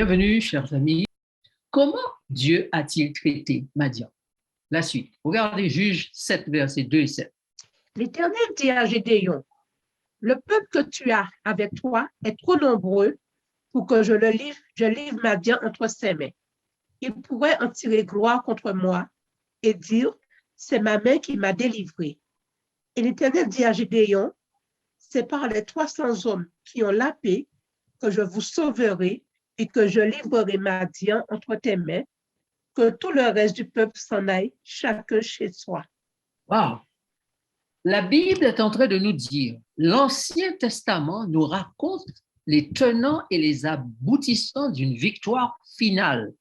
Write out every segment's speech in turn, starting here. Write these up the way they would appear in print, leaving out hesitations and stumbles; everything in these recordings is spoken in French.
Bienvenue, chers amis. Comment Dieu a-t-il traité Madian? La suite. Regardez Juge 7, versets 2 et 7. L'Éternel dit à Gédéon, le peuple que tu as avec toi est trop nombreux pour que je livre Madian entre ses mains. Il pourrait en tirer gloire contre moi et dire, c'est ma main qui m'a délivré. Et l'Éternel dit à Gédéon, c'est par les 300 hommes qui ont la paix que je vous sauverai et que je livrerai Madian entre tes mains, que tout le reste du peuple s'en aille, chacun chez soi. Wow! La Bible est en train de nous dire, l'Ancien Testament nous raconte les tenants et les aboutissants d'une victoire finale.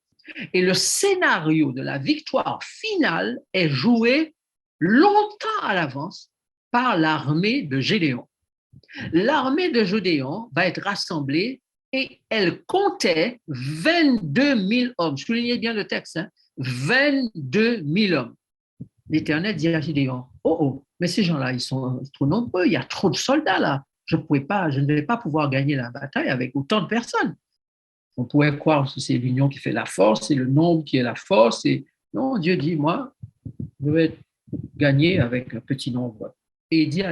Et le scénario de la victoire finale est joué longtemps à l'avance par l'armée de Gédéon. L'armée de Gédéon va être rassemblée et elle comptait 22 000 hommes. Soulignez bien le texte, 22 000 hommes. L'Éternel dit à Gédéon, oh, mais ces gens-là, ils sont trop nombreux, il y a trop de soldats là. Je ne vais pas pouvoir gagner la bataille avec autant de personnes. On pourrait croire que c'est l'union qui fait la force, c'est le nombre qui est la force. Et non, Dieu dit, moi, je vais gagner avec un petit nombre. Et il dit à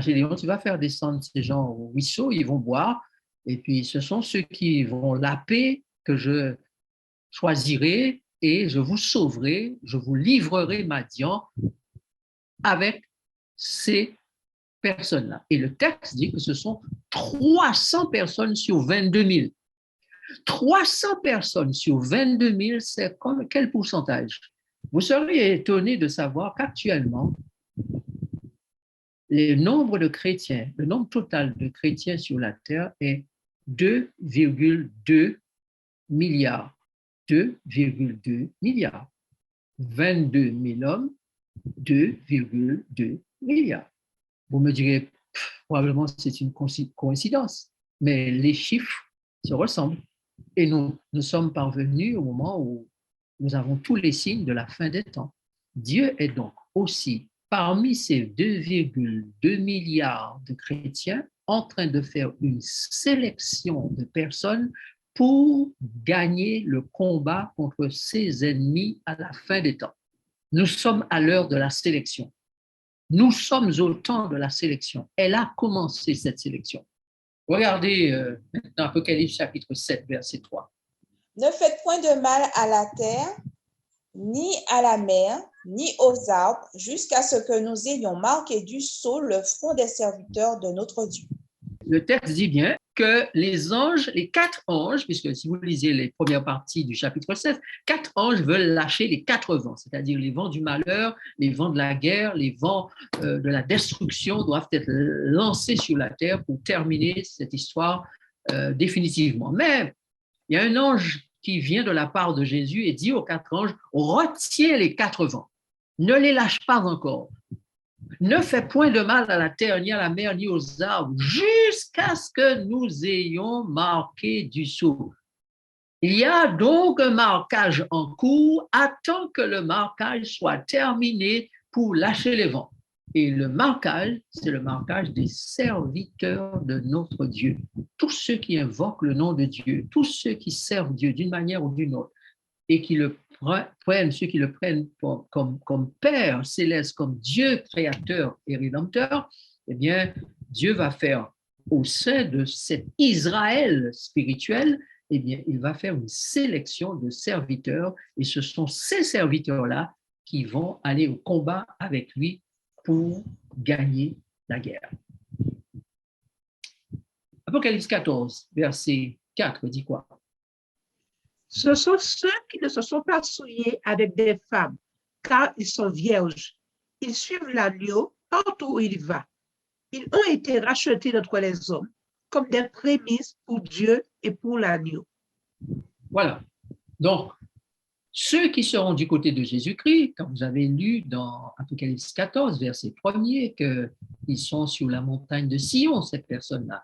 Gédéon, tu vas faire descendre ces gens au ruisseau, ils vont boire. Et puis, ce sont ceux qui vont laper que je choisirai et je vous sauverai, je vous livrerai Madian avec ces personnes-là. Et le texte dit que ce sont 300 personnes sur 22 000. 300 personnes sur 22 000, c'est quel pourcentage? Vous seriez étonné de savoir qu'actuellement, le nombre de chrétiens, le nombre total de chrétiens sur la terre est 2,2 milliards. 2,2 milliards. 22 000 hommes, 2,2 milliards. Vous me direz, probablement c'est une coïncidence, mais les chiffres se ressemblent. Et nous sommes parvenus au moment où nous avons tous les signes de la fin des temps. Dieu est donc aussi, parmi ces 2,2 milliards de chrétiens, en train de faire une sélection de personnes pour gagner le combat contre ses ennemis à la fin des temps. Nous sommes à l'heure de la sélection. Nous sommes au temps de la sélection. Elle a commencé, cette sélection. Regardez maintenant Apocalypse chapitre 7, verset 3. Ne faites point de mal à la terre, ni à la mer, ni aux arbres, jusqu'à ce que nous ayons marqué du sceau le front des serviteurs de notre Dieu. Le texte dit bien que les anges, les 4 anges, puisque si vous lisez les premières parties du chapitre 16, 4 anges veulent lâcher les 4 vents, c'est-à-dire les vents du malheur, les vents de la guerre, les vents de la destruction doivent être lancés sur la terre pour terminer cette histoire définitivement. Mais il y a un ange qui vient de la part de Jésus et dit aux 4 anges, retiens les 4 vents, ne les lâche pas encore. Ne fais point de mal à la terre, ni à la mer, ni aux arbres, jusqu'à ce que nous ayons marqué du sceau. Il y a donc un marquage en cours, attend que le marquage soit terminé pour lâcher les vents. Et le marquage, c'est le marquage des serviteurs de notre Dieu. Tous ceux qui invoquent le nom de Dieu, tous ceux qui servent Dieu d'une manière ou d'une autre, et qui le prennent, ceux qui le prennent comme Père céleste, comme Dieu créateur et rédempteur, eh bien, Dieu va faire au sein de cet Israël spirituel, eh bien, il va faire une sélection de serviteurs, et ce sont ces serviteurs-là qui vont aller au combat avec lui pour gagner la guerre. Apocalypse 14, verset 4, dit quoi? Ce sont ceux qui ne se sont pas souillés avec des femmes, car ils sont vierges. Ils suivent l'agneau partout où il va. Ils ont été rachetés d'entre les hommes, comme des prémices pour Dieu et pour l'agneau. Voilà. Donc, ceux qui seront du côté de Jésus-Christ, comme vous avez lu dans Apocalypse 14, verset 1er, qu'ils sont sur la montagne de Sion, ces personnes-là.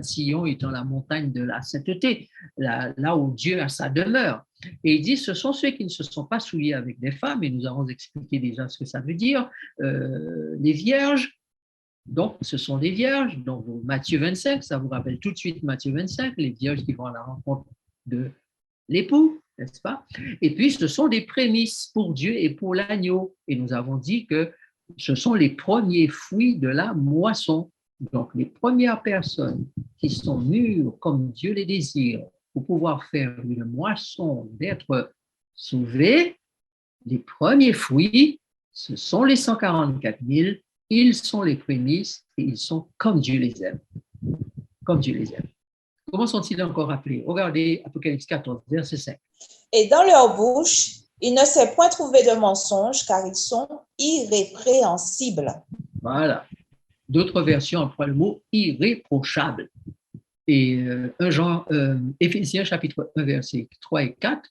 Sion étant la montagne de la sainteté, là où Dieu a sa demeure. Et il dit, ce sont ceux qui ne se sont pas souillés avec des femmes, et nous avons expliqué déjà ce que ça veut dire, les vierges. Donc, ce sont des vierges. Donc, Matthieu 25, ça vous rappelle tout de suite Matthieu 25, les vierges qui vont à la rencontre de l'époux, n'est-ce pas? Et puis, ce sont des prémices pour Dieu et pour l'agneau. Et nous avons dit que ce sont les premiers fruits de la moisson. Donc, les premières personnes qui sont mûres comme Dieu les désire pour pouvoir faire une moisson, d'être sauvées, les premiers fruits, ce sont les 144 000. Ils sont les prémices et ils sont comme Dieu les aime. Comme Dieu les aime. Comment sont-ils encore appelés? Regardez Apocalypse 14, verset 5. Et dans leur bouche, il ne s'est point trouvé de mensonge, car ils sont irrépréhensibles. Voilà. D'autres versions emploient le mot irréprochable. Et Éphésiens chapitre 1, versets 3 et 4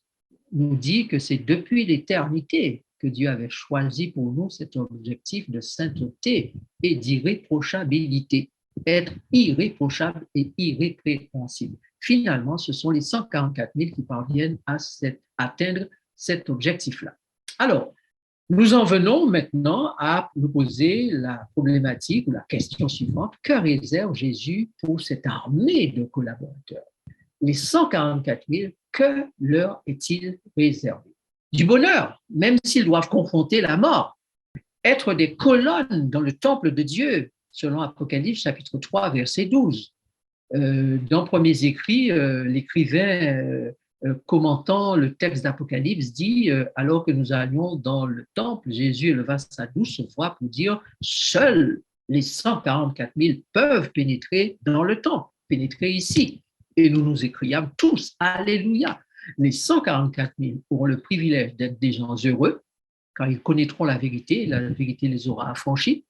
nous dit que c'est depuis l'éternité que Dieu avait choisi pour nous cet objectif de sainteté et d'irréprochabilité. Être irréprochable et irrépréhensible. Finalement, ce sont les 144 000 qui parviennent à atteindre cet objectif-là. Alors, nous en venons maintenant à nous poser la problématique ou la question suivante. Que réserve Jésus pour cette armée de collaborateurs? Les 144 000, que leur est-il réservé? Du bonheur, même s'ils doivent confronter la mort. Être des colonnes dans le temple de Dieu, selon Apocalypse chapitre 3, verset 12. Dans Premiers Écrits, l'écrivain commentant le texte d'Apocalypse dit alors que nous allions dans le temple, Jésus éleva sa douce voix pour dire seuls les 144 000 peuvent pénétrer dans le temple, pénétrer ici. Et nous nous écriâmes tous, Alléluia. Les 144 000 auront le privilège d'être des gens heureux, car ils connaîtront la vérité les aura affranchis.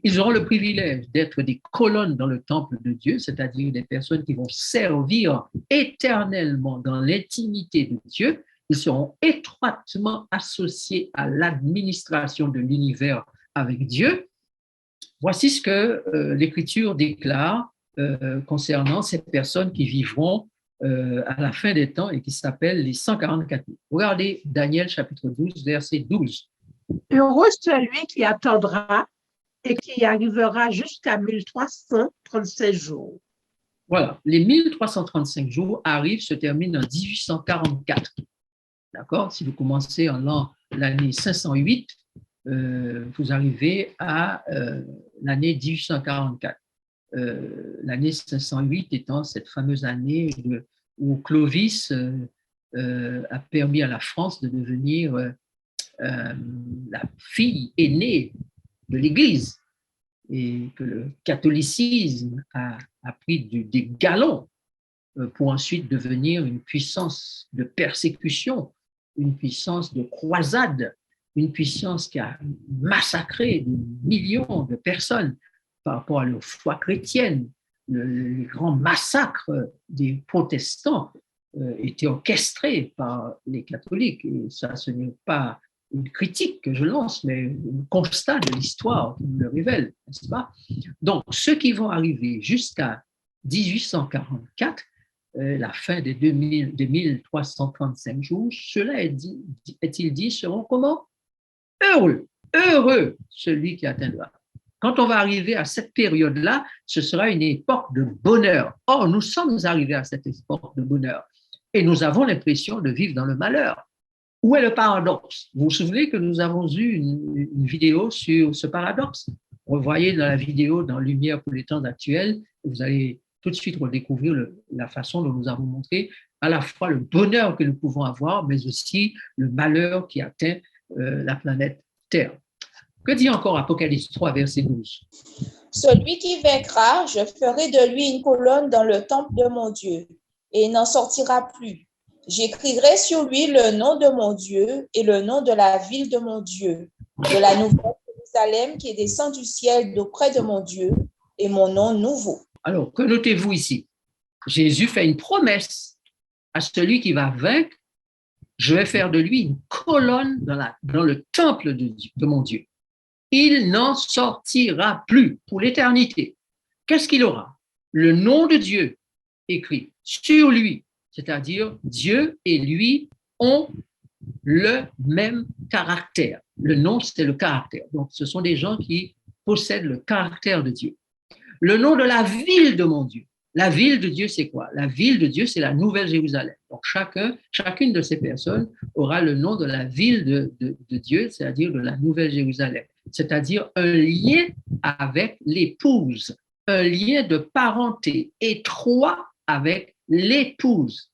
Ils auront le privilège d'être des colonnes dans le temple de Dieu, c'est-à-dire des personnes qui vont servir éternellement dans l'intimité de Dieu. Ils seront étroitement associés à l'administration de l'univers avec Dieu. Voici ce que l'Écriture déclare concernant ces personnes qui vivront à la fin des temps et qui s'appellent les 144 000. Regardez Daniel chapitre 12, verset 12. Heureux celui qui attendra et qui arrivera jusqu'à 1335 jours. Voilà, les 1335 jours arrivent, se terminent en 1844. D'accord? Si vous commencez en l'année 508, vous arrivez à l'année 1844. L'année 508 étant cette fameuse année où Clovis a permis à la France de devenir la fille aînée de l'Église et que le catholicisme a pris des galons pour ensuite devenir une puissance de persécution, une puissance de croisade, une puissance qui a massacré des millions de personnes par rapport à leur foi chrétienne. Le grand massacre des protestants était orchestré par les catholiques. Et ça, ce n'est pas une critique que je lance, mais un constat de l'histoire qui nous le révèle, n'est-ce pas? Donc, ceux qui vont arriver jusqu'à 1844, la fin des 1335 jours, cela est-il dit, seront comment? Heureux, heureux celui qui atteindra. Quand on va arriver à cette période-là, ce sera une époque de bonheur. Or, nous sommes arrivés à cette époque de bonheur et nous avons l'impression de vivre dans le malheur. Où est le paradoxe? Vous vous souvenez que nous avons eu une vidéo sur ce paradoxe? Revoyez dans la vidéo dans Lumière pour les temps actuels, vous allez tout de suite redécouvrir la façon dont nous avons montré à la fois le bonheur que nous pouvons avoir, mais aussi le malheur qui atteint la planète Terre. Que dit encore Apocalypse 3, verset 12? Celui qui vaincra, je ferai de lui une colonne dans le temple de mon Dieu, et il n'en sortira plus. J'écrirai sur lui le nom de mon Dieu et le nom de la ville de mon Dieu, de la nouvelle Jérusalem qui est descendue du ciel d'auprès de mon Dieu, et mon nom nouveau. Alors, que notez-vous ici? Jésus fait une promesse à celui qui va vaincre. Je vais faire de lui une colonne dans le temple de mon Dieu. Il n'en sortira plus pour l'éternité. Qu'est-ce qu'il aura? Le nom de Dieu écrit sur lui, c'est-à-dire Dieu et lui ont le même caractère. Le nom, c'est le caractère. Donc, ce sont des gens qui possèdent le caractère de Dieu. Le nom de la ville de mon Dieu. La ville de Dieu, c'est quoi? La ville de Dieu, c'est la Nouvelle Jérusalem. Donc, chacune de ces personnes aura le nom de la ville de Dieu, c'est-à-dire de la Nouvelle Jérusalem. C'est-à-dire un lien avec l'épouse, un lien de parenté étroit avec l'épouse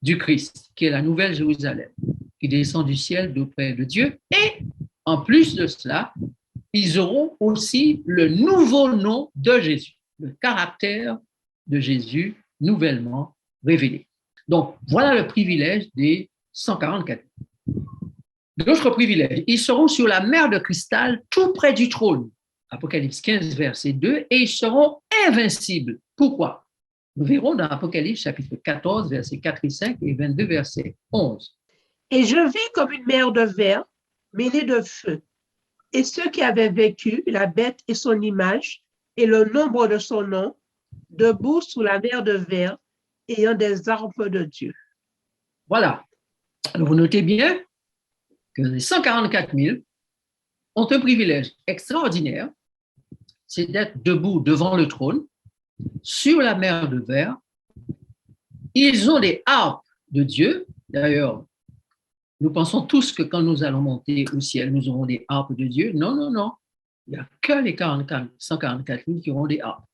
du Christ, qui est la Nouvelle Jérusalem, qui descend du ciel d'auprès de Dieu. Et en plus de cela, ils auront aussi le nouveau nom de Jésus, le caractère de Jésus nouvellement révélé. Donc, voilà le privilège des 144. D'autres privilèges, ils seront sur la mer de cristal tout près du trône, Apocalypse 15, verset 2, et ils seront invincibles. Pourquoi? Nous verrons dans Apocalypse chapitre 14, versets 4 et 5 et 22, verset 11. Et je vis comme une mer de verre mêlée de feu. Et ceux qui avaient vécu, la bête et son image, et le nombre de son nom, debout sous la mer de verre, ayant des armes de Dieu. Voilà. Alors, vous notez bien que les 144 000 ont un privilège extraordinaire, c'est d'être debout devant le trône, sur la mer de verre. Ils ont des harpes de Dieu. D'ailleurs, nous pensons tous que quand nous allons monter au ciel, nous aurons des harpes de Dieu. Non, non, non. Il n'y a que les 144 000 qui auront des harpes.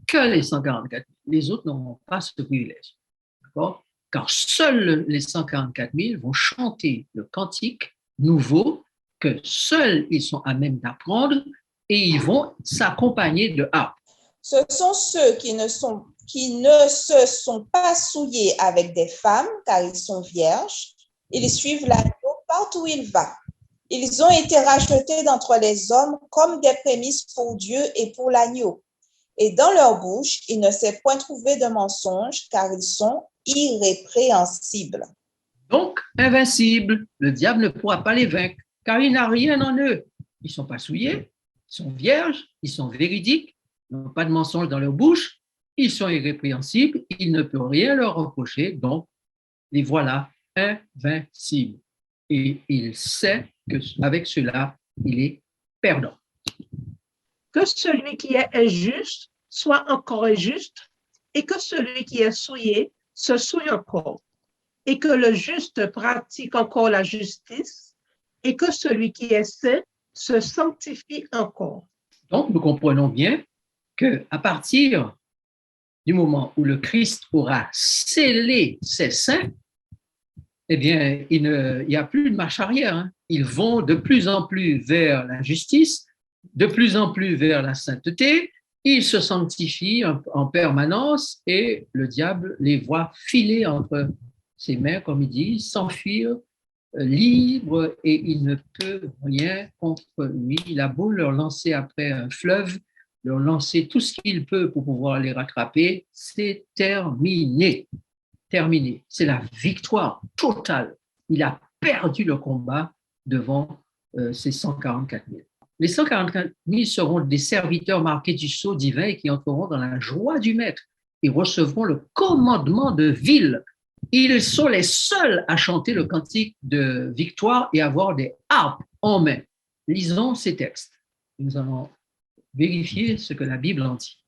Que les 144 000. Les autres n'auront pas ce privilège. D'accord? Car seuls les 144 000 vont chanter le cantique nouveau que seuls ils sont à même d'apprendre et ils vont s'accompagner de harpes. Ce sont ceux qui ne se sont pas souillés avec des femmes, car ils sont vierges. Ils suivent l'agneau partout où il va. Ils ont été rachetés d'entre les hommes comme des prémices pour Dieu et pour l'agneau. Et dans leur bouche, il ne s'est point trouvé de mensonge, car ils sont irrépréhensibles. Donc, invincibles, le diable ne pourra pas les vaincre, car il n'a rien en eux. Ils ne sont pas souillés, ils sont vierges, ils sont véridiques, ils n'ont pas de mensonge dans leur bouche, ils sont irrépréhensibles, il ne peut rien leur reprocher, donc les voilà invincibles. Et il sait qu'avec cela, il est perdant. Que celui qui est injuste soit encore injuste, et que celui qui est souillé se souille encore, et que le juste pratique encore la justice, et que celui qui est saint se sanctifie encore. Donc, nous comprenons bien qu'à partir du moment où le Christ aura scellé ses saints, eh bien, il n'y a plus de marche arrière. Hein. Ils vont de plus en plus vers la justice, de plus en plus vers la sainteté. Ils se sanctifient en permanence et le diable les voit filer entre ses mains, comme il dit, s'enfuir libre et il ne peut rien contre lui. Il a beau leur lancer après un fleuve, leur lancer tout ce qu'il peut pour pouvoir les rattraper, c'est terminé. Terminé. C'est la victoire totale. Il a perdu le combat devant ces 144 000. Les 144 000 seront des serviteurs marqués du sceau divin et qui entreront dans la joie du Maître et recevront le commandement de ville. Ils sont les seuls à chanter le cantique de victoire et avoir des harpes en main. Lisons ces textes. Nous allons vérifier ce que la Bible en dit.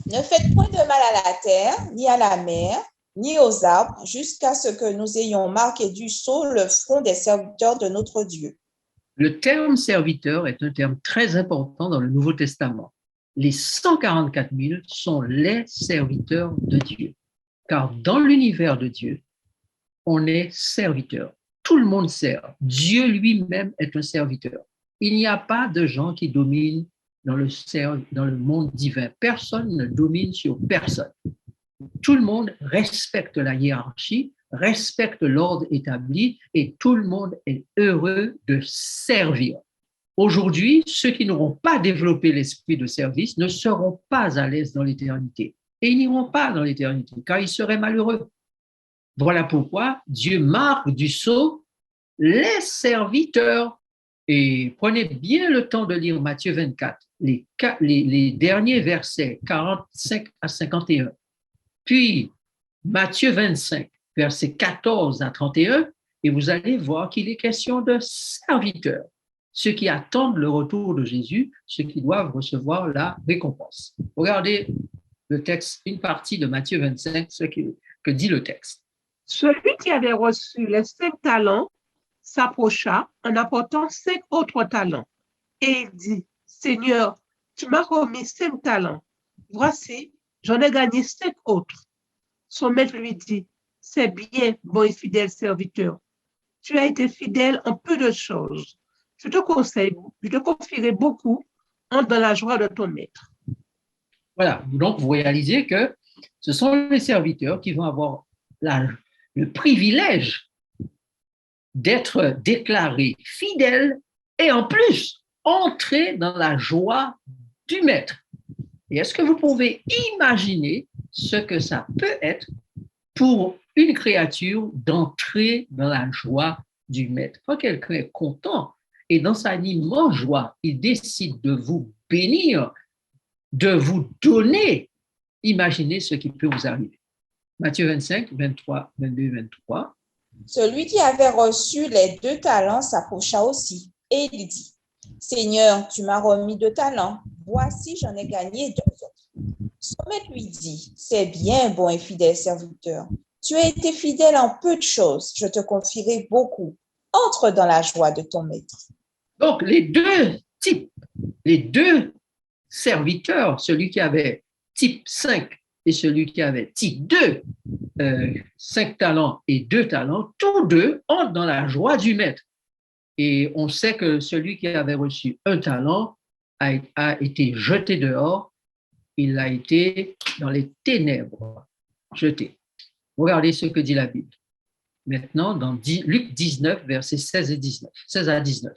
Ne faites point de mal à la terre, ni à la mer, ni aux arbres, jusqu'à ce que nous ayons marqué du sceau le front des serviteurs de notre Dieu. Le terme serviteur est un terme très important dans le Nouveau Testament. Les 144 000 sont les serviteurs de Dieu. Car dans l'univers de Dieu, on est serviteur. Tout le monde sert. Dieu lui-même est un serviteur. Il n'y a pas de gens qui dominent dans le monde divin. Personne ne domine sur personne. Tout le monde respecte la hiérarchie, respecte l'ordre établi et tout le monde est heureux de servir. Aujourd'hui, ceux qui n'auront pas développé l'esprit de service ne seront pas à l'aise dans l'éternité. Et ils n'iront pas dans l'éternité, car ils seraient malheureux. Voilà pourquoi Dieu marque du sceau les serviteurs. Et prenez bien le temps de lire Matthieu 24, les derniers versets 45 à 51. Puis Matthieu 25, versets 14 à 31, et vous allez voir qu'il est question de serviteurs, ceux qui attendent le retour de Jésus, ceux qui doivent recevoir la récompense. Regardez le texte, une partie de Matthieu 25, que dit le texte. Celui qui avait reçu les 5 talents s'approcha en apportant 5 autres talents. Et il dit, Seigneur, tu m'as remis 5 talents. Voici, j'en ai gagné 5 autres. Son maître lui dit, c'est bien, bon et fidèle serviteur. Tu as été fidèle en peu de choses. Je te confierai beaucoup, entre dans la joie de ton maître. Voilà, donc vous réalisez que ce sont les serviteurs qui vont avoir le privilège d'être déclarés fidèles et en plus entrer dans la joie du maître. Et est-ce que vous pouvez imaginer ce que ça peut être pour une créature d'entrer dans la joie du maître? Quand quelqu'un est content et dans sa immense joie, il décide de vous bénir, de vous donner, imaginez ce qui peut vous arriver. Matthieu 25, 23, 22, 23. Celui qui avait reçu les 2 talents s'approcha aussi et il dit, Seigneur, tu m'as remis 2 talents. Voici, j'en ai gagné 2 autres. Son maître lui dit, c'est bien, bon et fidèle serviteur. Tu as été fidèle en peu de choses. Je te confierai beaucoup. Entre dans la joie de ton maître. Donc, les deux types, les deux serviteurs, celui qui avait type 5 et celui qui avait type 2, 5 talents et 2 talents, tous deux entrent dans la joie du maître. Et on sait que celui qui avait reçu 1 talent a été jeté dehors, il a été dans les ténèbres, jeté. Regardez ce que dit la Bible. Maintenant, dans Luc 19, versets 16 à 19.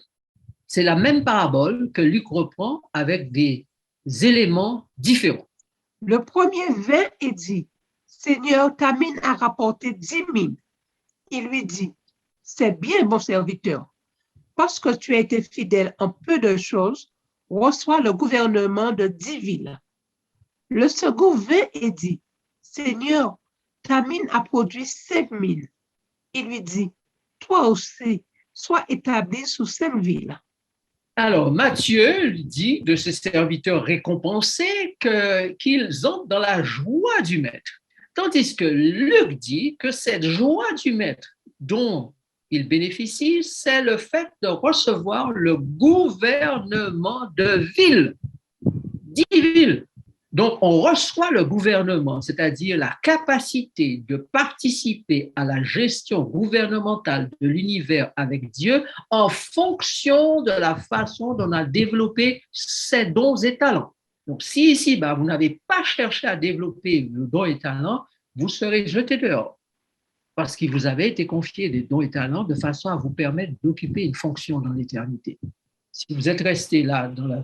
C'est la même parabole que Luc reprend avec des éléments différents. Le premier vint et dit, Seigneur, ta mine a rapporté 10 mines. Il lui dit, c'est bien, bon serviteur, parce que tu as été fidèle en peu de choses, reçois le gouvernement de 10 villes. Le second vint et dit, Seigneur, ta mine a produit 5 mines. Il lui dit, toi aussi, sois établi sous 5 villes. Alors, Matthieu dit de ses serviteurs récompensés qu'ils entrent dans la joie du maître. Tandis que Luc dit que cette joie du maître dont il bénéficie, c'est le fait de recevoir le gouvernement de ville, 10 villes. Donc, on reçoit le gouvernement, c'est-à-dire la capacité de participer à la gestion gouvernementale de l'univers avec Dieu en fonction de la façon dont on a développé ses dons et talents. Donc, si ici, vous n'avez pas cherché à développer vos dons et talents, vous serez jeté dehors parce qu'il vous avait été confié des dons et talents de façon à vous permettre d'occuper une fonction dans l'éternité. Si vous êtes resté là dans la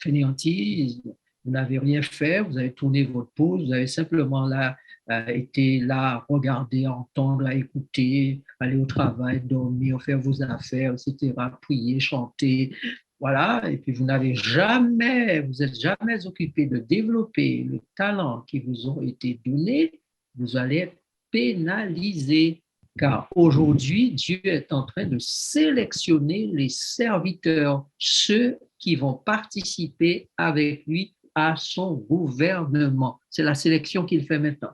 fainéantise, vous n'avez rien fait, vous avez tourné votre pouce, vous avez simplement été là, regarder, entendre, écouter, aller au travail, dormir, faire vos affaires, etc., prier, chanter, voilà. Et puis vous êtes jamais occupé de développer le talent qui vous ont été donnés, vous allez être pénalisé. Car aujourd'hui, Dieu est en train de sélectionner les serviteurs, ceux qui vont participer avec lui à son gouvernement. C'est la sélection qu'il fait maintenant.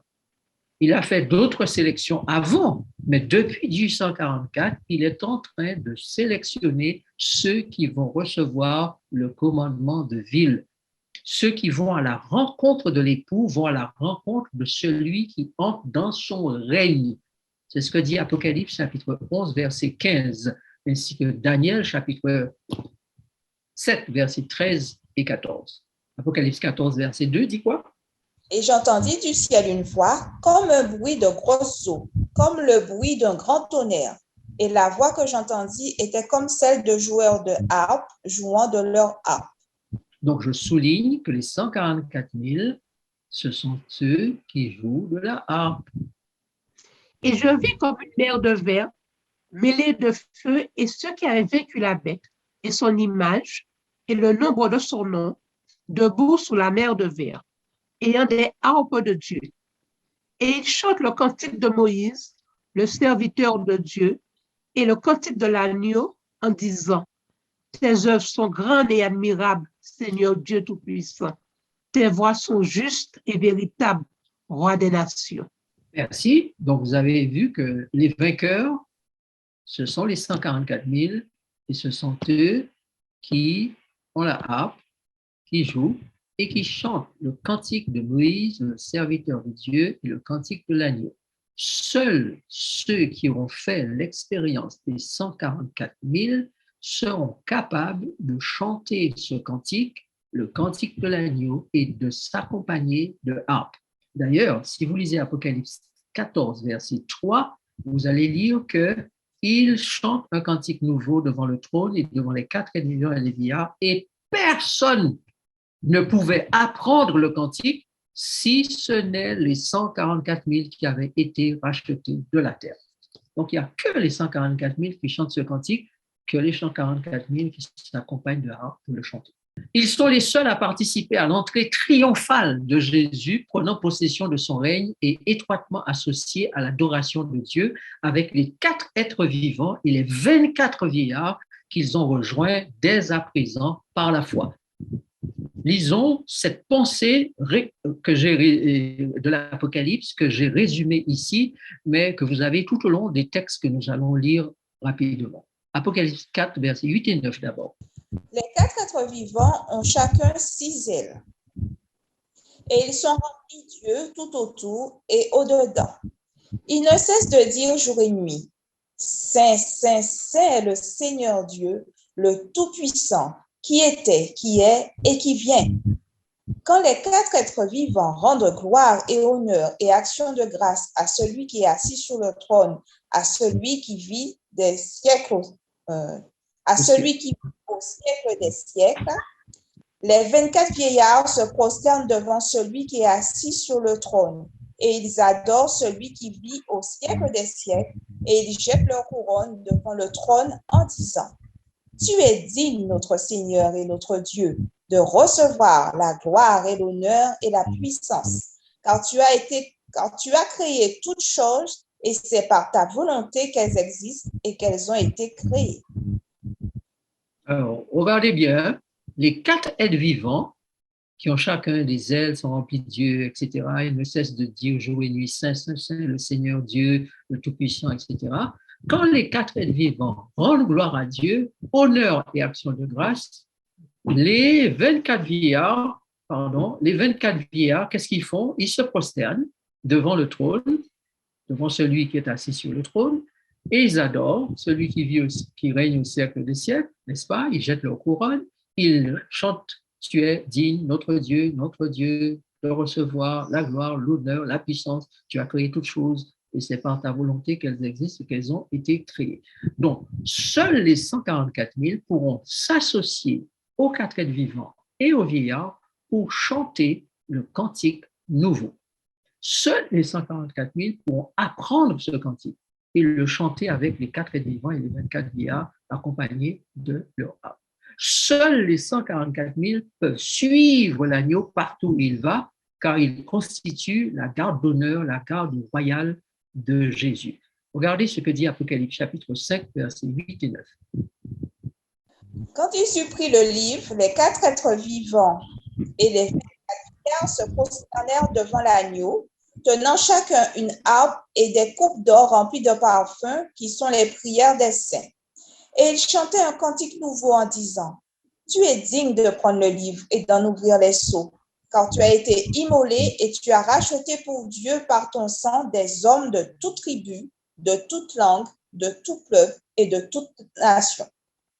Il a fait d'autres sélections avant, mais depuis 1844, il est en train de sélectionner ceux qui vont recevoir le commandement de ville. Ceux qui vont à la rencontre de l'époux vont à la rencontre de celui qui entre dans son règne. C'est ce que dit Apocalypse chapitre 11, verset 15, ainsi que Daniel chapitre 7, verset 13 et 14. Apocalypse 14, verset 2 dit quoi? Et j'entendis du ciel une voix comme un bruit de grosses eaux, comme le bruit d'un grand tonnerre. Et la voix que j'entendis était comme celle de joueurs de harpe jouant de leur harpe. Donc, je souligne que les 144 000, ce sont ceux qui jouent de la harpe. Et je vis comme une mer de verre mêlée de feu et ceux qui avaient vaincu la bête et son image et le nombre de son nom, debout sous la mer de verre, ayant des harpes de Dieu. Et ils chantent le cantique de Moïse, le serviteur de Dieu, et le cantique de l'agneau en disant, tes œuvres sont grandes et admirables, Seigneur Dieu Tout-Puissant. tes voies sont justes et véritables, roi des nations. Merci. Donc, vous avez vu que les vainqueurs, ce sont les 144 000 et ce sont eux qui ont la harpe, qui jouent et qui chantent le cantique de Moïse, le serviteur de Dieu, et le cantique de l'agneau. Seuls ceux qui auront fait l'expérience des 144 000 seront capables de chanter ce cantique, le cantique de l'agneau, et de s'accompagner de harpe. D'ailleurs, si vous lisez Apocalypse 14, verset 3, vous allez lire qu'ils chantent un cantique nouveau devant le trône et devant les 4 vivants et les vieillards, et personne ne pouvait apprendre le cantique si ce n'est les 144 000 qui avaient été rachetés de la terre. Donc, il n'y a que les 144 000 qui chantent ce cantique, que les 144 000 qui s'accompagnent de harpe pour le chanter. Ils sont les seuls à participer à l'entrée triomphale de Jésus, prenant possession de son règne et étroitement associés à l'adoration de Dieu avec les 4 êtres vivants et les 24 vieillards qu'ils ont rejoints dès à présent par la foi. Lisons cette pensée de l'Apocalypse que j'ai résumée ici, mais que vous avez tout au long des textes que nous allons lire rapidement. Apocalypse 4, versets 8 et 9 d'abord. Les 4 êtres vivants ont chacun 6 ailes, et ils sont remplis d'yeux tout autour et au-dedans. Ils ne cessent de dire jour et nuit, Saint, Saint, Saint est le Seigneur Dieu, le Tout-Puissant, qui était, qui est et qui vient. Quand les 4 êtres vivants rendent gloire et honneur et action de grâce à celui qui est assis sur le trône, à celui qui vit des siècles, celui qui vit au siècle des siècles, les 24 vieillards se prosternent devant celui qui est assis sur le trône, et ils adorent celui qui vit au siècle des siècles, et ils jettent leur couronne devant le trône en disant, tu es digne, notre Seigneur et notre Dieu, de recevoir la gloire et l'honneur et la puissance, car tu as créé toutes choses, et c'est par ta volonté qu'elles existent et qu'elles ont été créées. Alors, regardez bien, les 4 êtres vivants, qui ont chacun des ailes, sont remplis de Dieu, etc., ils ne cessent de dire jour et nuit, Saint, Saint, Saint, le Seigneur Dieu, le Tout-Puissant, etc. Quand les 4 êtres vivants rendent gloire à Dieu, honneur et action de grâce, les 24 vieillards, qu'est-ce qu'ils font? Ils se prosternent devant le trône, devant celui qui est assis sur le trône, et ils adorent celui qui règne au siècle des siècles, n'est-ce pas? Ils jettent leur couronne, ils chantent, tu es digne, notre Dieu, de recevoir la gloire, l'honneur, la puissance. Tu as créé toutes choses et c'est par ta volonté qu'elles existent et qu'elles ont été créées. Donc, seuls les 144 000 pourront s'associer aux 4 êtres vivants et aux vieillards pour chanter le cantique nouveau. Seuls les 144 000 pourront apprendre ce cantique et le chanter avec les 4 êtres vivants et les 24 vieillards accompagnés de leur harpe. Seuls les 144 000 peuvent suivre l'agneau partout où il va, car il constitue la garde d'honneur, la garde royale de Jésus. Regardez ce que dit Apocalypse chapitre 5, versets 8 et 9. Quand il eut pris le livre, les 4 êtres vivants et les 24 vieillards se prosternèrent devant l'agneau, tenant chacun une harpe et des coupes d'or remplies de parfums, qui sont les prières des saints. Et ils chantaient un cantique nouveau en disant, tu es digne de prendre le livre et d'en ouvrir les sceaux, car tu as été immolé et tu as racheté pour Dieu par ton sang des hommes de toute tribu, de toute langue, de tout peuple et de toute nation.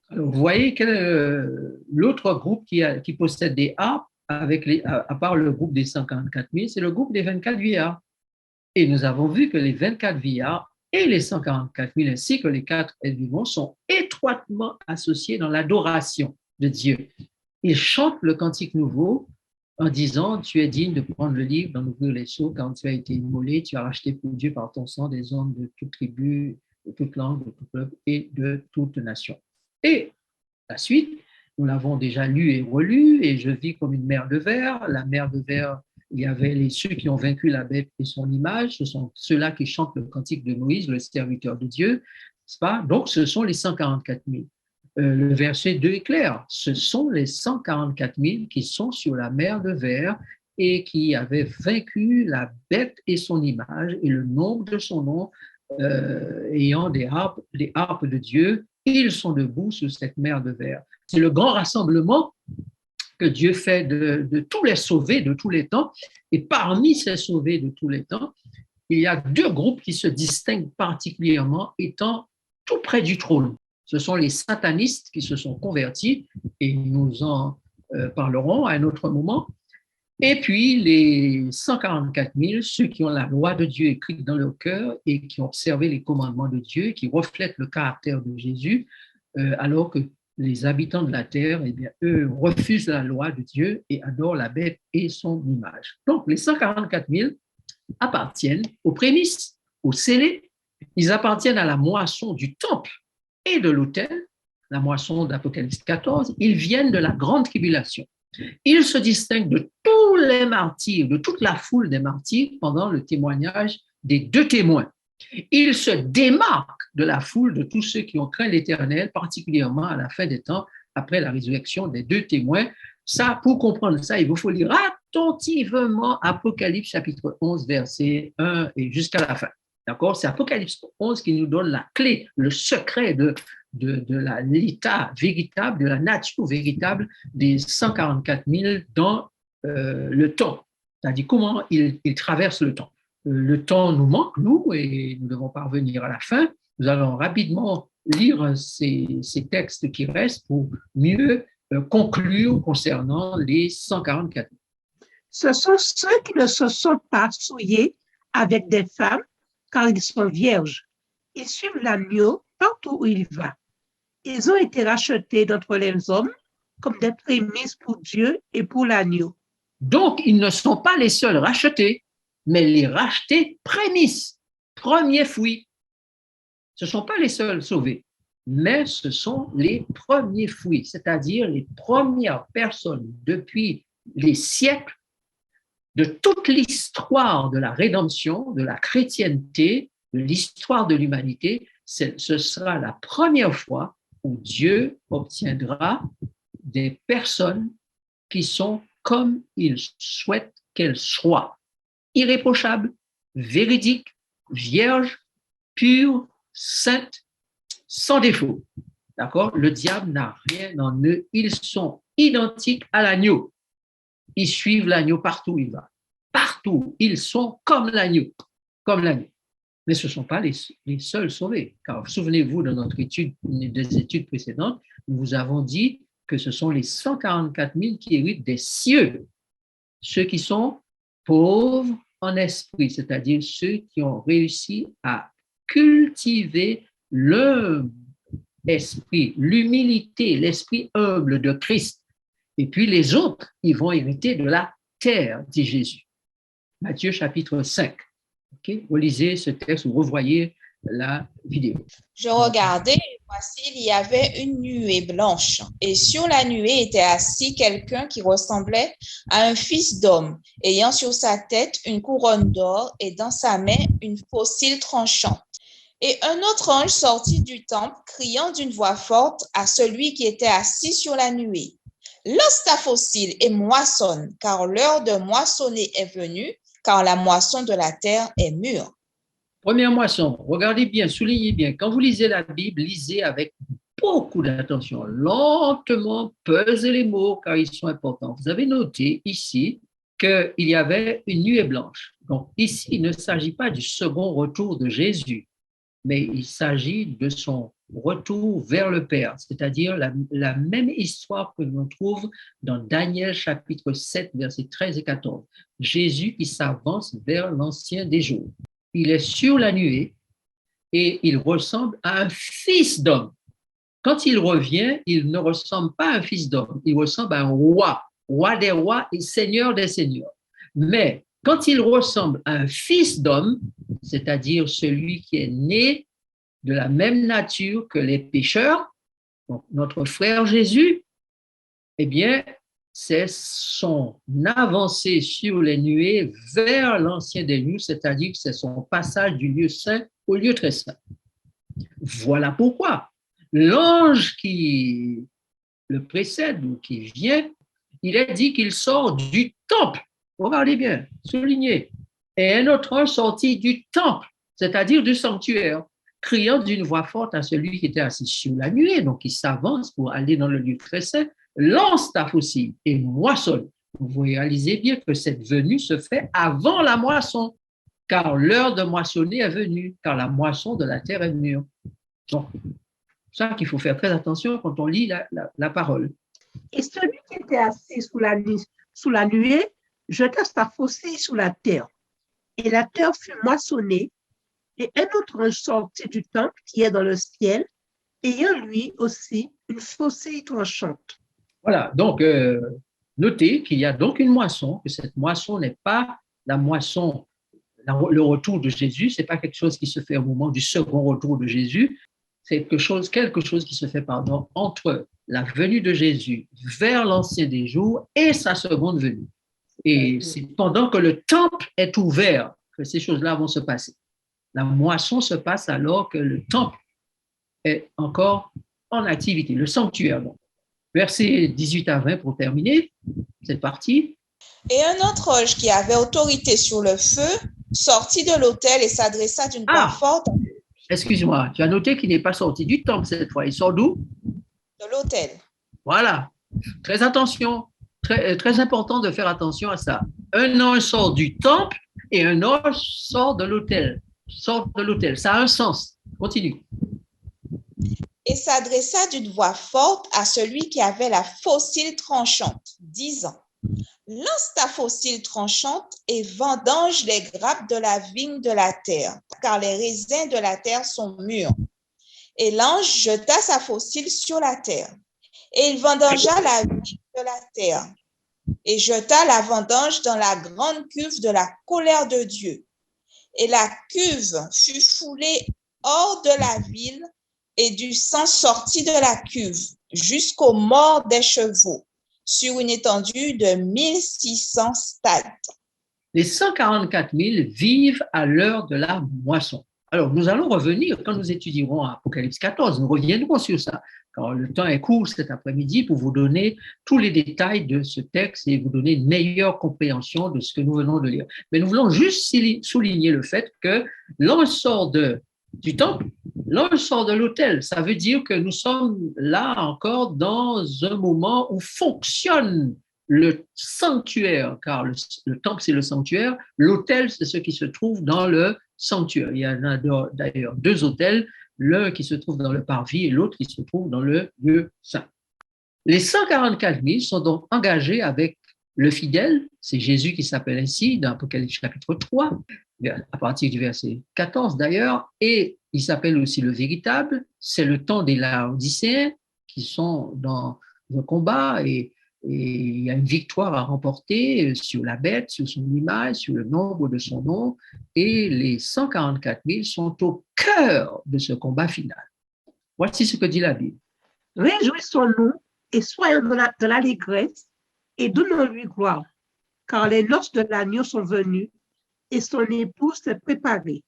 Alors, vous voyez quel est l'autre groupe qui possède des harpes, à part le groupe des 144 000, c'est le groupe des 24 vieillards. Et nous avons vu que les 24 vieillards et les 144 000 ainsi que les 4 êtres vivants sont étroitement associés dans l'adoration de Dieu. Ils chantent le cantique nouveau en disant, tu es digne de prendre le livre, d'en ouvrir les sceaux, car tu as été immolé, tu as racheté pour Dieu par ton sang des hommes de toute tribu, de toute langue, de tout peuple et de toute nation. Et la suite, nous l'avons déjà lu et relu, et je vis comme une mer de verre. La mer de verre, il y avait ceux qui ont vaincu la bête et son image, ce sont ceux-là qui chantent le cantique de Moïse, le serviteur de Dieu, n'est-ce pas? Donc, ce sont les 144 000. le verset 2 est clair. Ce sont les 144 000 qui sont sur la mer de verre et qui avaient vaincu la bête et son image et le nombre de son nom, ayant des harpes de Dieu. Ils sont debout sur cette mer de verre. C'est le grand rassemblement que Dieu fait de tous les sauvés de tous les temps. Et parmi ces sauvés de tous les temps, il y a deux groupes qui se distinguent particulièrement, étant tout près du trône. Ce sont les satanistes qui se sont convertis, et nous en parlerons à un autre moment. Et puis les 144 000, ceux qui ont la loi de Dieu écrite dans leur cœur et qui ont observé les commandements de Dieu, qui reflètent le caractère de Jésus, alors que les habitants de la terre, eh bien, eux, refusent la loi de Dieu et adorent la bête et son image. Donc, les 144 000 appartiennent aux prémices, aux scellés. Ils appartiennent à la moisson du temple et de l'autel, la moisson d'Apocalypse 14. Ils viennent de la grande tribulation. Ils se distinguent de tous les martyrs, de toute la foule des martyrs pendant le témoignage des deux témoins. Ils se démarquent de la foule de tous ceux qui ont craint l'Éternel, particulièrement à la fin des temps, après la résurrection des deux témoins. Ça, pour comprendre ça, il vous faut lire attentivement Apocalypse chapitre 11, verset 1 et jusqu'à la fin. D'accord? C'est Apocalypse 11 qui nous donne la clé, le secret de l'état véritable, de la nature véritable des 144 000 dans le temps. C'est-à-dire comment ils traversent le temps. Le temps nous manque, nous, et nous devons parvenir à la fin. Nous allons rapidement lire ces textes qui restent pour mieux conclure concernant les 144 000. Ce sont ceux qui ne se sont pas souillés avec des femmes, car ils sont vierges. Ils suivent l'agneau partout où il va. Ils ont été rachetés d'entre les hommes comme des prémices pour Dieu et pour l'agneau. Donc, ils ne sont pas les seuls rachetés, mais les rachetés prémices, premiers fruits. Ce ne sont pas les seuls sauvés, mais ce sont les premiers fruits, c'est-à-dire les premières personnes depuis les siècles de toute l'histoire de la rédemption, de la chrétienté, de l'histoire de l'humanité. Ce sera la première fois où Dieu obtiendra des personnes qui sont comme il souhaite qu'elles soient, irréprochables, véridiques, vierges, pures, saintes, sans défaut. D'accord? Le diable n'a rien en eux. Ils sont identiques à l'agneau. Ils suivent l'agneau partout où il va. Partout, ils sont comme l'agneau. Comme l'agneau. Mais ce ne sont pas les seuls sauvés. Car souvenez-vous de notre étude, des études précédentes, nous vous avons dit que ce sont les 144 000 qui héritent des cieux. Ceux qui sont pauvres en esprit, c'est-à-dire ceux qui ont réussi à cultiver l'humble esprit, l'humilité, l'esprit humble de Christ. Et puis les autres, ils vont hériter de la terre, dit Jésus. Matthieu chapitre 5. Okay? Vous lisez ce texte, vous revoyez la vidéo. Je regardais, et voici, il y avait une nuée blanche, et sur la nuée était assis quelqu'un qui ressemblait à un fils d'homme, ayant sur sa tête une couronne d'or et dans sa main une faucille tranchante. Et un autre ange sortit du temple, criant d'une voix forte à celui qui était assis sur la nuée: lance ta faucille et moissonne, car l'heure de moissonner est venue, car la moisson de la terre est mûre. Première moisson, regardez bien, soulignez bien. Quand vous lisez la Bible, lisez avec beaucoup d'attention, lentement, pesez les mots car ils sont importants. Vous avez noté ici qu'il y avait une nuée blanche. Donc ici, il ne s'agit pas du second retour de Jésus, mais il s'agit de son retour vers le Père, c'est-à-dire la même histoire que l'on trouve dans Daniel chapitre 7, versets 13 et 14. Jésus qui s'avance vers l'ancien des jours. Il est sur la nuée et il ressemble à un fils d'homme. Quand il revient, il ne ressemble pas à un fils d'homme, il ressemble à un roi, roi des rois et seigneur des seigneurs. Mais quand il ressemble à un fils d'homme, c'est-à-dire celui qui est né de la même nature que les pécheurs, donc notre frère Jésus, eh bien, c'est son avancée sur les nuées vers l'ancien des lieux, c'est-à-dire que c'est son passage du lieu saint au lieu très saint. Voilà pourquoi l'ange qui le précède ou qui vient, il est dit qu'il sort du temple. Regardez bien, soulignez. Et un autre ange sortit du temple, c'est-à-dire du sanctuaire, criant d'une voix forte à celui qui était assis sur la nuée, donc il s'avance pour aller dans le lieu très saint, lance ta faucille et moissonne. Vous réalisez bien que cette venue se fait avant la moisson, car l'heure de moissonner est venue, car la moisson de la terre est mûre. Donc, c'est ça qu'il faut faire très attention quand on lit la parole. Et celui qui était assis sous la nuée jeta sa faucille sur la terre. Et la terre fut moissonnée. Et un autre ange sortit du temple qui est dans le ciel, ayant lui aussi une faucille tranchante. Voilà, donc notez qu'il y a donc une moisson, que cette moisson n'est pas la moisson, le retour de Jésus, ce n'est pas quelque chose qui se fait au moment du second retour de Jésus, c'est quelque chose qui se fait entre la venue de Jésus vers l'ancien des jours et sa seconde venue. Et c'est pendant que le temple est ouvert que ces choses-là vont se passer. La moisson se passe alors que le temple est encore en activité, le sanctuaire. Donc. Versets 18 à 20 pour terminer cette partie. Et un autre ange qui avait autorité sur le feu sortit de l'autel et s'adressa d'une voix forte. Excuse-moi, tu as noté qu'il n'est pas sorti du temple cette fois. Il sort d'où? De l'autel. Voilà. Très attention. Très important de faire attention à ça. Un ange sort du temple et un ange sort de l'autel. Ça a un sens. Continue. Et s'adressa d'une voix forte à celui qui avait la faucille tranchante, disant: lance ta faucille tranchante et vendange les grappes de la vigne de la terre, car les raisins de la terre sont mûrs. Et l'ange jeta sa faucille sur la terre, et il vendangea la vigne de la terre, et jeta la vendange dans la grande cuve de la colère de Dieu. Et la cuve fut foulée hors de la ville, et du sang sortit de la cuve jusqu'aux morts des chevaux, sur une étendue de 1600 stades. Les 144 000 vivent à l'heure de la moisson. Alors, nous allons revenir, quand nous étudierons Apocalypse 14, nous reviendrons sur ça. Car le temps est court cet après-midi pour vous donner tous les détails de ce texte et vous donner une meilleure compréhension de ce que nous venons de lire. Mais nous voulons juste souligner le fait que l'ange sort du temple, l'ange sort de l'autel. Ça veut dire que nous sommes là encore dans un moment où fonctionne le sanctuaire, car le temple, c'est le sanctuaire, l'autel, c'est ce qui se trouve dans le sanctuaire. Il y en a d'ailleurs deux autels, l'un qui se trouve dans le parvis et l'autre qui se trouve dans le lieu saint. Les 144 000 sont donc engagés avec le fidèle, c'est Jésus qui s'appelle ainsi dans Apocalypse chapitre 3, à partir du verset 14 d'ailleurs, et il s'appelle aussi le véritable, c'est le temps des Laodicéens qui sont dans un combat et il y a une victoire à remporter sur la bête, sur son image, sur le nombre de son nom, et les 144 000 sont au cœur de ce combat final. Voici ce que dit la Bible. Réjouissons-nous et soyons de l'allégresse et donnons-lui gloire, car les noces de l'agneau sont venues et son épouse s'est préparée.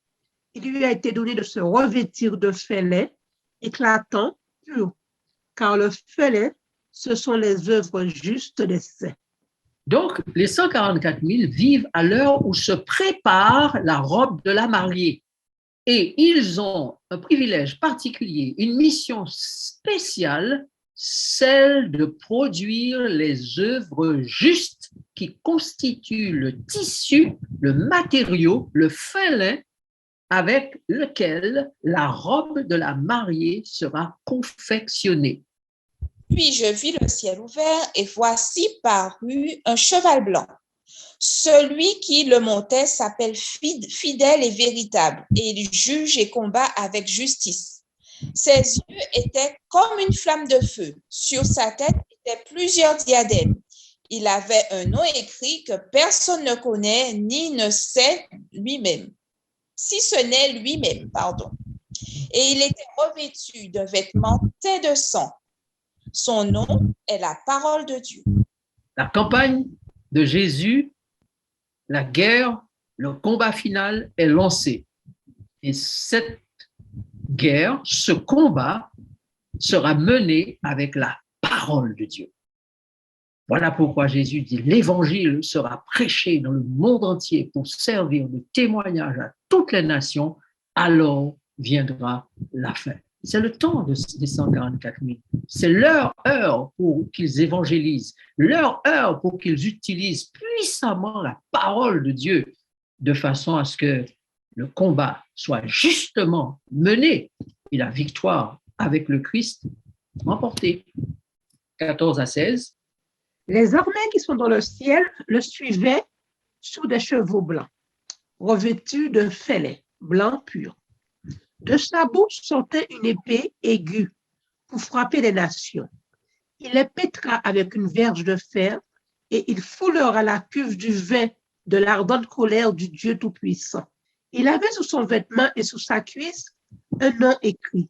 Il lui a été donné de se revêtir de fêlés éclatants, purs, car le fêlé, ce sont les œuvres justes des saints. Donc, les 144 000 vivent à l'heure où se prépare la robe de la mariée. Et ils ont un privilège particulier, une mission spéciale, celle de produire les œuvres justes qui constituent le tissu, le matériau, le fin lin avec lequel la robe de la mariée sera confectionnée. Puis je vis le ciel ouvert et voici parut un cheval blanc. Celui qui le montait s'appelle fidèle et véritable, et il juge et combat avec justice. Ses yeux étaient comme une flamme de feu. Sur sa tête étaient plusieurs diadèmes. Il avait un nom écrit que personne ne connaît ni ne sait lui-même, si ce n'est lui-même, pardon. Et il était revêtu de vêtements teints de sang. Son nom est la parole de Dieu. La campagne de Jésus, la guerre, le combat final est lancé. Et cette guerre, ce combat, sera mené avec la parole de Dieu. Voilà pourquoi Jésus dit, l'évangile sera prêché dans le monde entier pour servir de témoignage à toutes les nations, alors viendra la fin. C'est le temps des 144 000. C'est leur heure pour qu'ils évangélisent, leur heure pour qu'ils utilisent puissamment la parole de Dieu de façon à ce que le combat soit justement mené et la victoire avec le Christ remportée. 14 à 16. Les armées qui sont dans le ciel le suivaient sur des chevaux blancs, revêtus de fêlets blancs purs. De sa bouche sortait une épée aiguë pour frapper les nations. Il les pétra avec une verge de fer et il foulera la cuve du vin de l'ardente colère du Dieu Tout-Puissant. Il avait sous son vêtement et sous sa cuisse un nom écrit,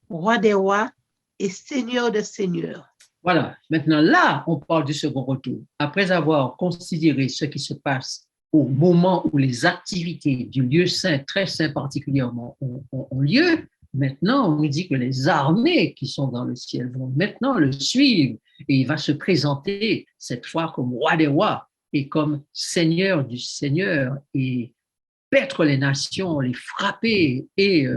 Roi des rois et Seigneur des seigneurs. Voilà, maintenant là, on parle du second retour. Après avoir considéré ce qui se passe au moment où les activités du lieu saint, très saint particulièrement, ont lieu, maintenant on nous dit que les armées qui sont dans le ciel vont maintenant le suivre et il va se présenter cette fois comme roi des rois et comme seigneur du Seigneur et paître les nations, les frapper et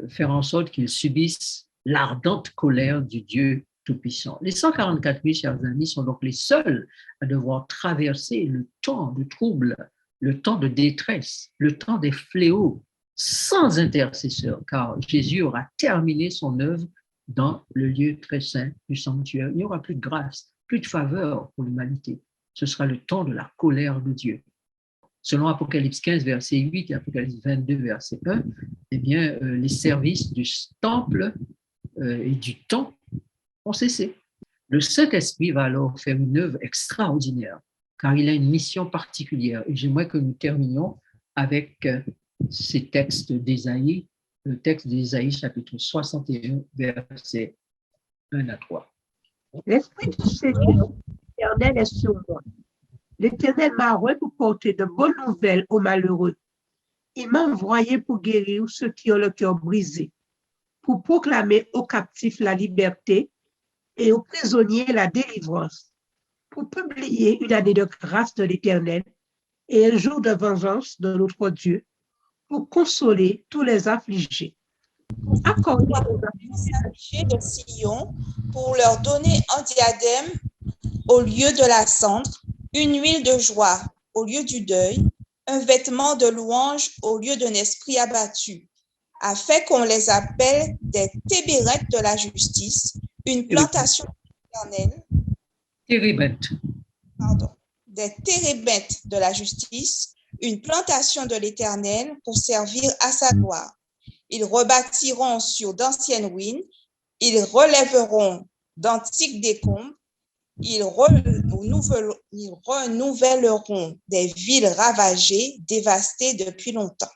faire en sorte qu'ils subissent l'ardente colère du Dieu Tout-Puissant. Les 144 000, chers amis, sont donc les seuls à devoir traverser le temps de trouble, le temps de détresse, le temps des fléaux, sans intercesseur, car Jésus aura terminé son œuvre dans le lieu très saint du sanctuaire. Il n'y aura plus de grâce, plus de faveur pour l'humanité. Ce sera le temps de la colère de Dieu. Selon Apocalypse 15, verset 8 et Apocalypse 22, verset 1, eh bien, les services du temple et du temps ont cessé. Le Saint-Esprit va alors faire une œuvre extraordinaire, car il a une mission particulière. Et j'aimerais que nous terminions avec ces textes d'Ésaïe, le texte d'Ésaïe, chapitre 61, versets 1 à 3. L'Esprit du Seigneur, l'Éternel est sur moi. L'Éternel m'a envoyé pour porter de bonnes nouvelles aux malheureux. Il m'a envoyé pour guérir ceux qui ont le cœur brisé, pour proclamer aux captifs la liberté et aux prisonniers la délivrance, pour publier une année de grâce de l'Éternel et un jour de vengeance de notre Dieu, pour consoler tous les affligés. Accordez aux affligés de Sion pour leur donner un diadème au lieu de la cendre, une huile de joie au lieu du deuil, un vêtement de louange au lieu d'un esprit abattu, afin qu'on les appelle des tébérettes de la justice, une plantation éternelle. Des térébintes de la justice, une plantation de l'Éternel pour servir à sa gloire. Ils rebâtiront sur d'anciennes ruines, ils relèveront d'antiques décombres, ils renouvelleront des villes ravagées, dévastées depuis longtemps.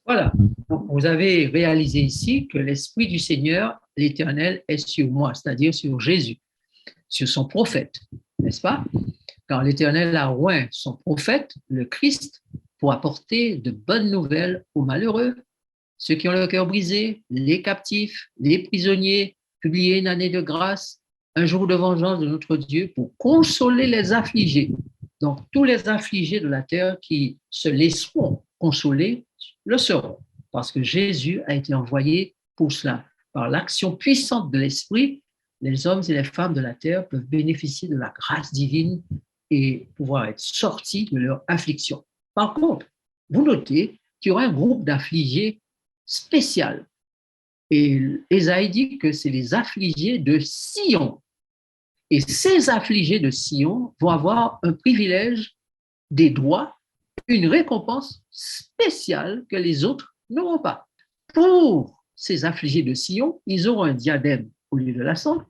Voilà, donc vous avez réalisé ici que l'Esprit du Seigneur, l'Éternel, est sur moi, c'est-à-dire sur Jésus, sur son prophète, n'est-ce pas? Car l'Éternel a oint son prophète, le Christ, pour apporter de bonnes nouvelles aux malheureux, ceux qui ont le cœur brisé, les captifs, les prisonniers, publier une année de grâce, un jour de vengeance de notre Dieu pour consoler les affligés. Donc, tous les affligés de la terre qui se laisseront consoler le seront, parce que Jésus a été envoyé pour cela. Par l'action puissante de l'Esprit, les hommes et les femmes de la terre peuvent bénéficier de la grâce divine et pouvoir être sortis de leur affliction. Par contre, vous notez qu'il y aura un groupe d'affligés spécial. Et Ésaïe dit que c'est les affligés de Sion. Et ces affligés de Sion vont avoir un privilège, des droits, une récompense spéciale que les autres n'auront pas. Pour ces affligés de Sion, ils auront un diadème au lieu de la cendre,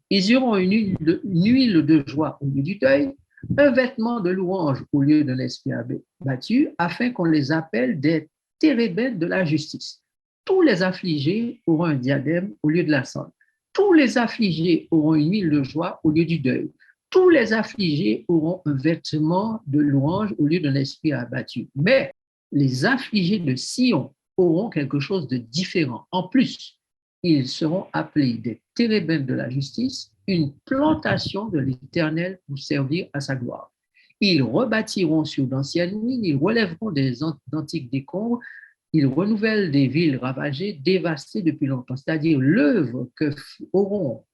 ils auront une huile de joie au lieu du deuil, un vêtement de louange au lieu d'un esprit abattu, afin qu'on les appelle des térébintes de la justice. Tous les affligés auront un diadème au lieu de la cendre. Tous les affligés auront une huile de joie au lieu du deuil. Tous les affligés auront un vêtement de louange au lieu d'un esprit abattu. Mais les affligés de Sion auront quelque chose de différent. En plus, ils seront appelés des térébintes de la justice, une plantation de l'Éternel pour servir à sa gloire. Ils rebâtiront sur d'anciennes ruines, ils relèveront d'antiques décombres, ils renouvellent des villes ravagées, dévastées depuis longtemps. C'est-à-dire l'œuvre que auront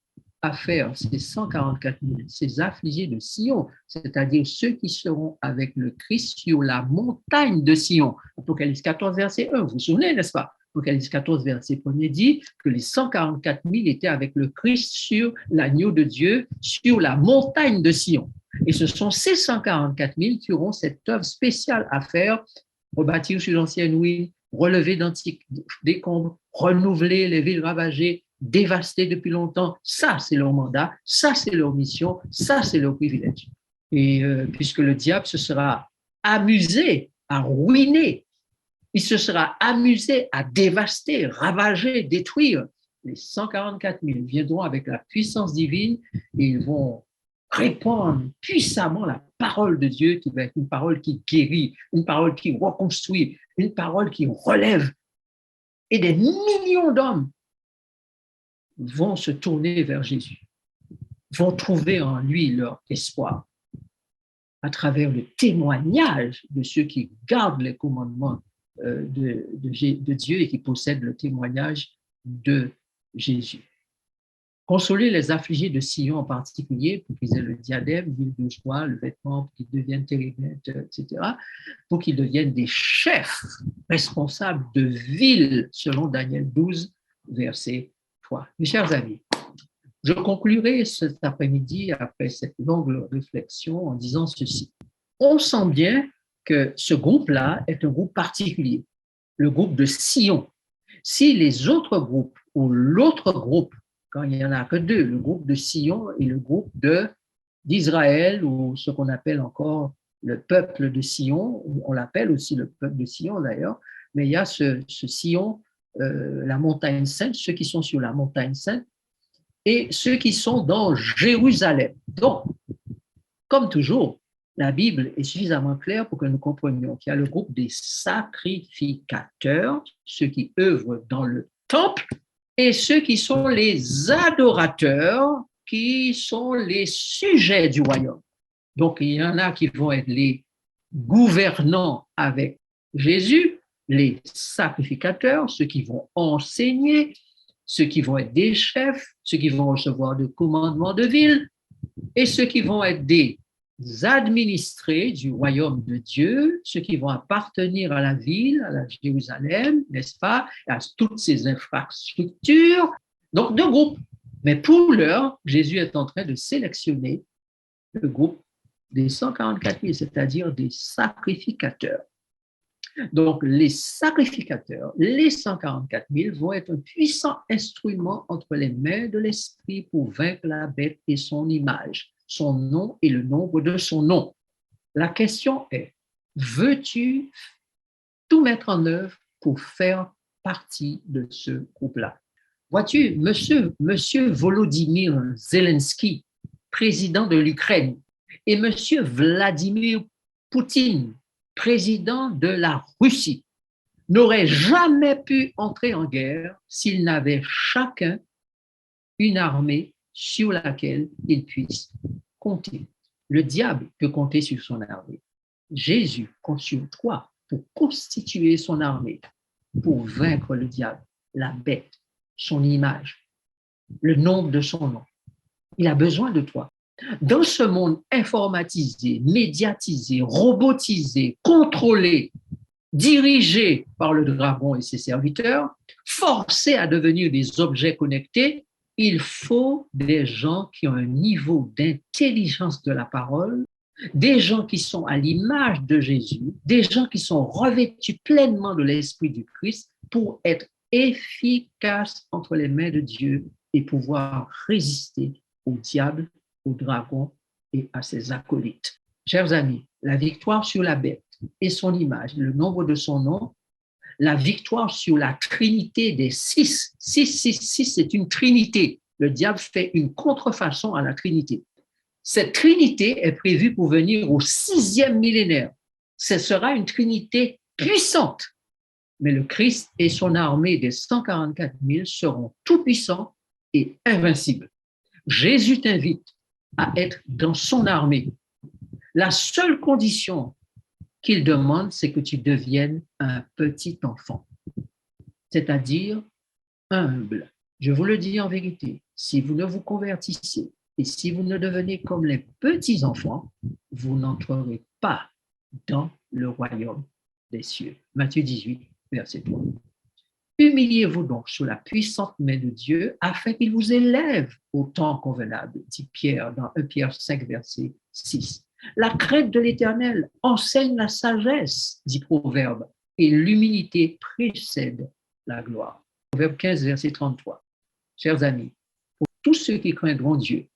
à faire ces 144 000, ces affligés de Sion, c'est-à-dire ceux qui seront avec le Christ sur la montagne de Sion. Apocalypse 14, verset 1, vous vous souvenez, n'est-ce pas? Apocalypse 14, verset 1 dit que les 144 000 étaient avec le Christ sur l'agneau de Dieu, sur la montagne de Sion. Et ce sont ces 144 000 qui auront cette œuvre spéciale à faire, rebâtir sur l'ancienne ruine, relever d'antiques décombres, renouveler les villes ravagées, dévastées depuis longtemps. Ça, c'est leur mandat, ça, c'est leur mission, ça, c'est leur privilège. Et puisque le diable se sera amusé à ruiner, il se sera amusé à dévaster, ravager, détruire, les 144 000 viendront avec la puissance divine et ils vont répandre puissamment la parole de Dieu qui va être une parole qui guérit, une parole qui reconstruit, une parole qui relève. Et des millions d'hommes vont se tourner vers Jésus, vont trouver en lui leur espoir à travers le témoignage de ceux qui gardent les commandements de Dieu et qui possèdent le témoignage de Jésus. Consoler les affligés de Sion en particulier, pour qu'ils aient le diadème, l'huile de joie, le vêtement, pour qu'ils deviennent térébintes, etc., pour qu'ils deviennent des chefs responsables de villes, selon Daniel 12, verset 3. Mes chers amis, je conclurai cet après-midi, après cette longue réflexion, en disant ceci. On sent bien que ce groupe-là est un groupe particulier, le groupe de Sion. Si les autres groupes ou l'autre groupe, quand il n'y en a que deux, le groupe de Sion et le groupe d'Israël, ou ce qu'on appelle encore le peuple de Sion, on l'appelle aussi le peuple de Sion d'ailleurs, mais il y a ce Sion, la montagne sainte, ceux qui sont sur la montagne sainte, et ceux qui sont dans Jérusalem. Donc, comme toujours, la Bible est suffisamment claire pour que nous comprenions qu'il y a le groupe des sacrificateurs, ceux qui œuvrent dans le temple, et ceux qui sont les adorateurs, qui sont les sujets du royaume. Donc, il y en a qui vont être les gouvernants avec Jésus, les sacrificateurs, ceux qui vont enseigner, ceux qui vont être des chefs, ceux qui vont recevoir des commandements de ville, et ceux qui vont être des administrés du royaume de Dieu, ceux qui vont appartenir à la ville, à la Jérusalem, n'est-ce pas, à toutes ces infrastructures. Donc, deux groupes. Mais pour l'heure, Jésus est en train de sélectionner le groupe des 144 000, c'est-à-dire des sacrificateurs. Donc, les sacrificateurs, les 144 000, vont être un puissant instrument entre les mains de l'Esprit pour vaincre la bête et son image, son nom et le nombre de son nom. La question est, veux-tu tout mettre en œuvre pour faire partie de ce groupe-là? Vois-tu, monsieur Volodymyr Zelensky, président de l'Ukraine, et monsieur Vladimir Poutine, président de la Russie, n'auraient jamais pu entrer en guerre s'ils n'avaient chacun une armée sur laquelle ils puissent compter. Le diable peut compter sur son armée. Jésus compte sur toi pour constituer son armée, pour vaincre le diable, la bête, son image, le nombre de son nom. Il a besoin de toi. Dans ce monde informatisé, médiatisé, robotisé, contrôlé, dirigé par le dragon et ses serviteurs, forcé à devenir des objets connectés, il faut des gens qui ont un niveau d'intelligence de la parole, des gens qui sont à l'image de Jésus, des gens qui sont revêtus pleinement de l'Esprit du Christ pour être efficaces entre les mains de Dieu et pouvoir résister au diable, au dragon et à ses acolytes. Chers amis, la victoire sur la bête et son image, le nombre de son nom, la victoire sur la trinité des 6. 6, c'est une trinité. Le diable fait une contrefaçon à la trinité. Cette trinité est prévue pour venir au 6e millénaire. Ce sera une trinité puissante. Mais le Christ et son armée des 144 000 seront tout-puissants et invincibles. Jésus t'invite à être dans son armée. La seule condition qu'il demande, c'est que tu deviennes un petit enfant, c'est-à-dire humble. Je vous le dis en vérité, si vous ne vous convertissez et si vous ne devenez comme les petits enfants, vous n'entrerez pas dans le royaume des cieux. Matthieu 18, verset 3. Humiliez-vous donc sous la puissante main de Dieu afin qu'il vous élève au temps convenable, dit Pierre dans 1 Pierre 5, verset 6. La crainte de l'Éternel enseigne la sagesse, dit Proverbe, et l'humilité précède la gloire. Proverbe 15, verset 33. Chers amis, pour tous ceux qui craindront Dieu,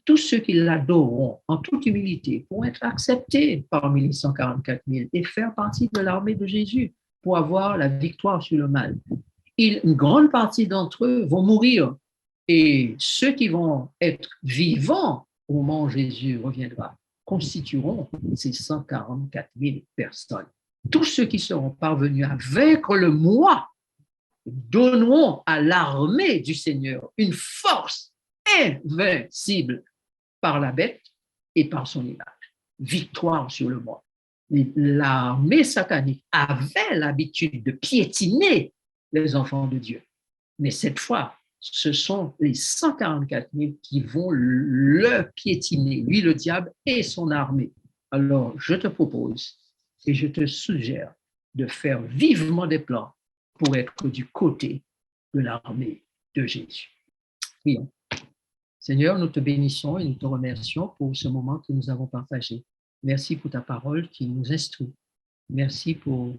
tous ceux qui l'adoreront en toute humilité pourront être acceptés parmi les 144 000 et faire partie de l'armée de Jésus pour avoir la victoire sur le mal. Une grande partie d'entre eux vont mourir et ceux qui vont être vivants au moment où Jésus reviendra constitueront ces 144 000 personnes. Tous ceux qui seront parvenus à vaincre le moi donneront à l'armée du Seigneur une force invincible par la bête et par son image. Victoire sur le moi. L'armée satanique avait l'habitude de piétiner les enfants de Dieu. Mais cette fois, ce sont les 144 000 qui vont le piétiner, lui le diable et son armée. Alors, je te propose et je te suggère de faire vivement des plans pour être du côté de l'armée de Jésus. Prions. Seigneur, nous te bénissons et nous te remercions pour ce moment que nous avons partagé. Merci pour ta parole qui nous instruit. Merci pour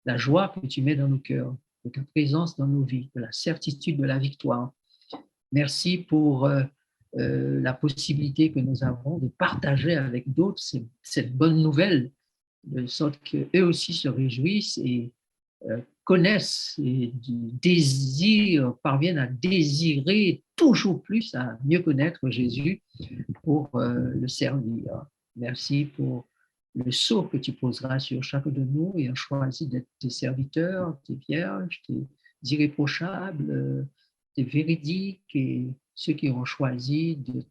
la joie que tu mets dans nos cœurs, de ta présence dans nos vies, de la certitude de la victoire. Merci pour la possibilité que nous avons de partager avec d'autres cette bonne nouvelle, de sorte qu'eux aussi se réjouissent et connaissent et parviennent à désirer toujours plus, à mieux connaître Jésus pour le servir. Merci pour le sceau que tu poseras sur chacun de nous et a choisi d'être tes serviteurs, tes vierges, tes irréprochables, tes véridiques et ceux qui ont choisi de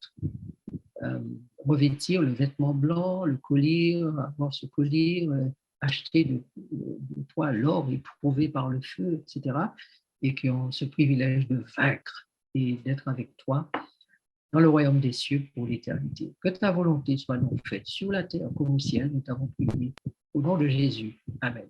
revêtir le vêtement blanc, le collier, avoir ce collier, acheter de toi l'or éprouvé par le feu, etc. et qui ont ce privilège de vaincre et d'être avec toi dans le royaume des cieux pour l'éternité. Que ta volonté soit donc faite sur la terre comme au ciel, nous t'avons prié. Au nom de Jésus. Amen.